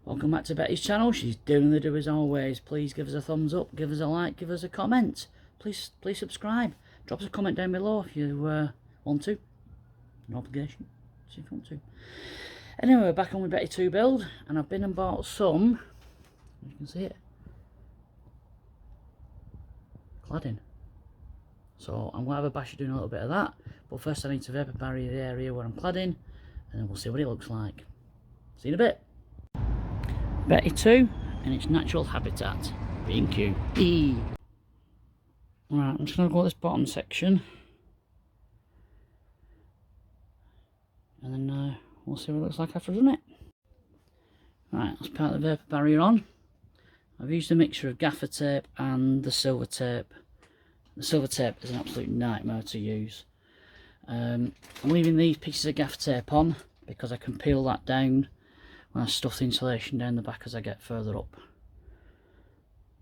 Welcome back to Betty's channel. She's doing the do as always. Please give us a thumbs up, give us a like, give us a comment. Please subscribe. Drop us a comment down below if you want to. No obligation. See if you want to. Anyway, we're back on with Betty 2 build, and I've been and bought some, you can see it, cladding. So I'm going to have a bash at doing a little bit of that, but first I need to vapor barrier the area where I'm cladding, and then we'll see what it looks like. See you in a bit. Betty 2 in its natural habitat, B&Q. Right, I'm just going to go to this bottom section, and then we'll see what it looks like after I've done it. Right, let's put the vapor barrier on. I've used a mixture of gaffer tape and the silver tape. The silver tape is an absolute nightmare to use. I'm leaving these pieces of gaffer tape on because I can peel that down when I stuff the insulation down the back as I get further up.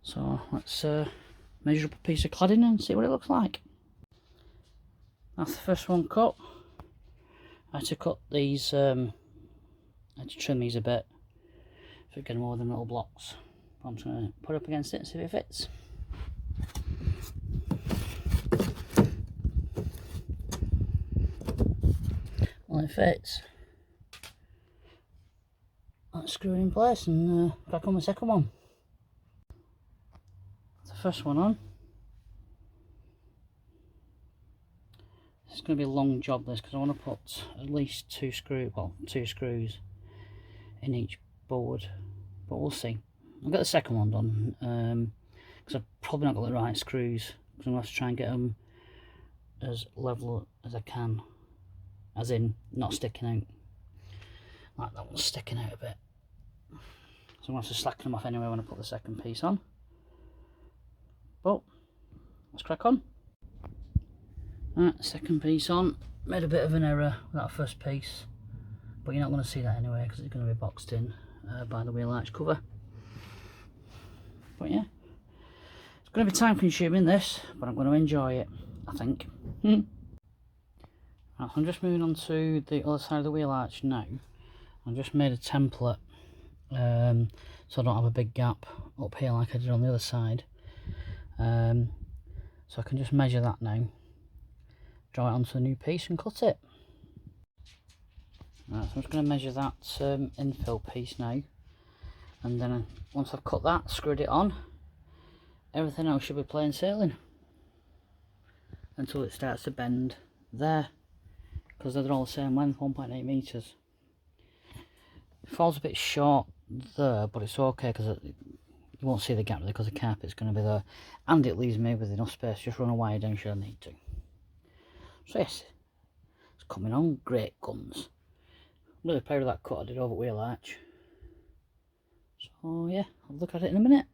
So let's measure up a piece of cladding and see what it looks like. That's the first one cut. I had to cut these, I had to trim these a bit for getting more than little blocks. I'm just going to put it up against it and see if it fits. Well, it fits. Let's screw it in place and crack on the second one. The first one on. It's going to be a long job this because I want to put at least two screws in each board, but we'll see. I'll get the second one done because I've probably not got the right screws, because I'm going to have to try and get them as level as I can, as in not sticking out. Like that one's sticking out a bit, so I'm going to have to slacken them off anyway when I put the second piece on. But let's crack on. Right, second piece on. Made a bit of an error with that first piece, but you're not going to see that anyway because it's going to be boxed in by the wheel arch cover. But yeah, it's going to be time consuming this, but I'm going to enjoy it, I think. Right, so I'm just moving on to the other side of the wheel arch now. I've just made a template so I don't have a big gap up here like I did on the other side. So I can just measure that now, draw it onto a new piece and cut it. Right, so I'm just going to measure that infill piece now, and then once I've cut that, screwed it on, everything else should be plain sailing until it starts to bend there, because they're all the same length, 1.8 metres. It falls a bit short there, but it's okay because you won't see the gap because the carpet's going to be there, and it leaves me with enough space to just run a wire down should I need to. So yes, it's coming on great guns. I'm really proud of that cut I did over wheel arch. So yeah, I'll look at it in a minute.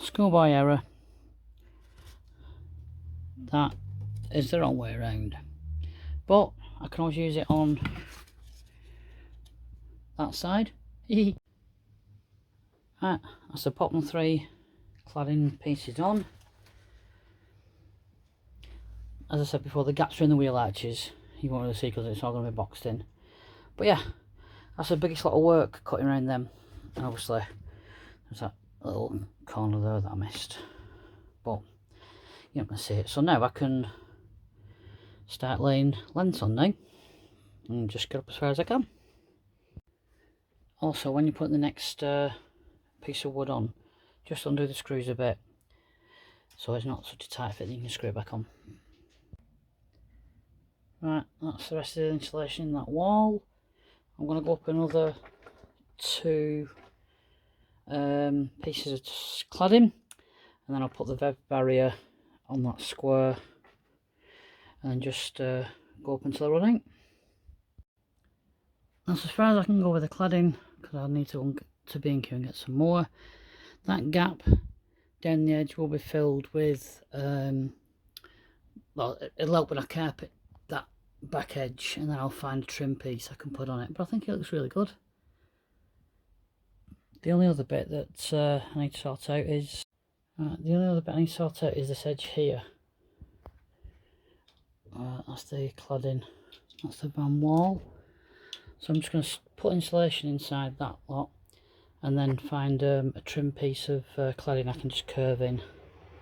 Schoolboy error. That is the wrong way around, but I can always use it on that side. Right, that's the bottom 3 cladding pieces on. As I said before, the gaps are in the wheel arches. You won't really see because it's all going to be boxed in. But yeah, that's the biggest lot of work cutting around them. And obviously, there's that little corner there that I missed. But you're not going to see it. So now I can start laying lengths on now and just get up as far as I can. Also, when you put the next piece of wood on, just undo the screws a bit so it's not such a tight fit that you can screw it back on. Right, that's the rest of the insulation in that wall. I'm going to go up another 2 pieces of cladding, and then I'll put the vapor barrier on that square and then just go up until I run out. That's as far as I can go with the cladding because I'll need to B&Q and get some more. That gap down the edge will be filled with, well, it'll help with a carpet, that back edge, and then I'll find a trim piece I can put on it, but I think it looks really good. The only other bit that I need to sort out is this edge here. That's the cladding, that's the van wall. So I'm just going to put insulation inside that lot, and then find a trim piece of cladding I can just curve in,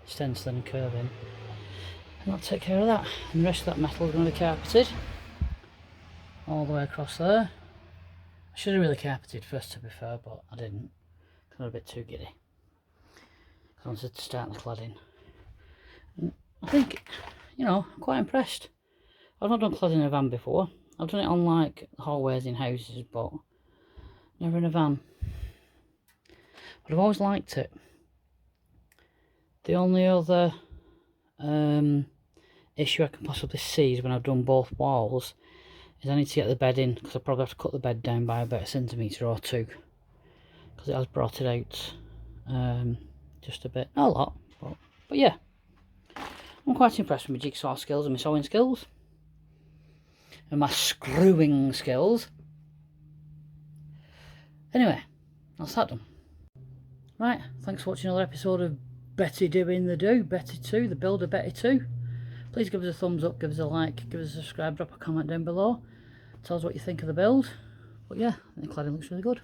stencil and curve in, and that'll take care of that. And the rest of that metal is going to be carpeted all the way across there. I should have really carpeted first, to be fair, but I didn't. I got a bit too giddy. I wanted to start the cladding. And I think, you know, I'm quite impressed. I've not done cladding in a van before. I've done it on like hallways in houses, but never in a van. But I've always liked it. The only other issue I can possibly see is when I've done both walls is I need to get the bed in, because I probably have to cut the bed down by about a centimetre or two, because it has brought it out just a bit, not a lot, but yeah, I'm quite impressed with my jigsaw skills and my sewing skills and my screwing skills. Anyway, that's that done. Right, thanks for watching another episode of Betty Doing the Do, Betty 2, the builder Betty 2. Please give us a thumbs up, give us a like, give us a subscribe, drop a comment down below. Tell us what you think of the build. But yeah, I think the cladding looks really good.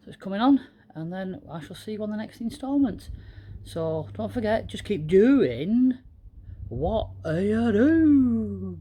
So it's coming on, and then I shall see you on the next instalment. So don't forget, just keep doing what you do.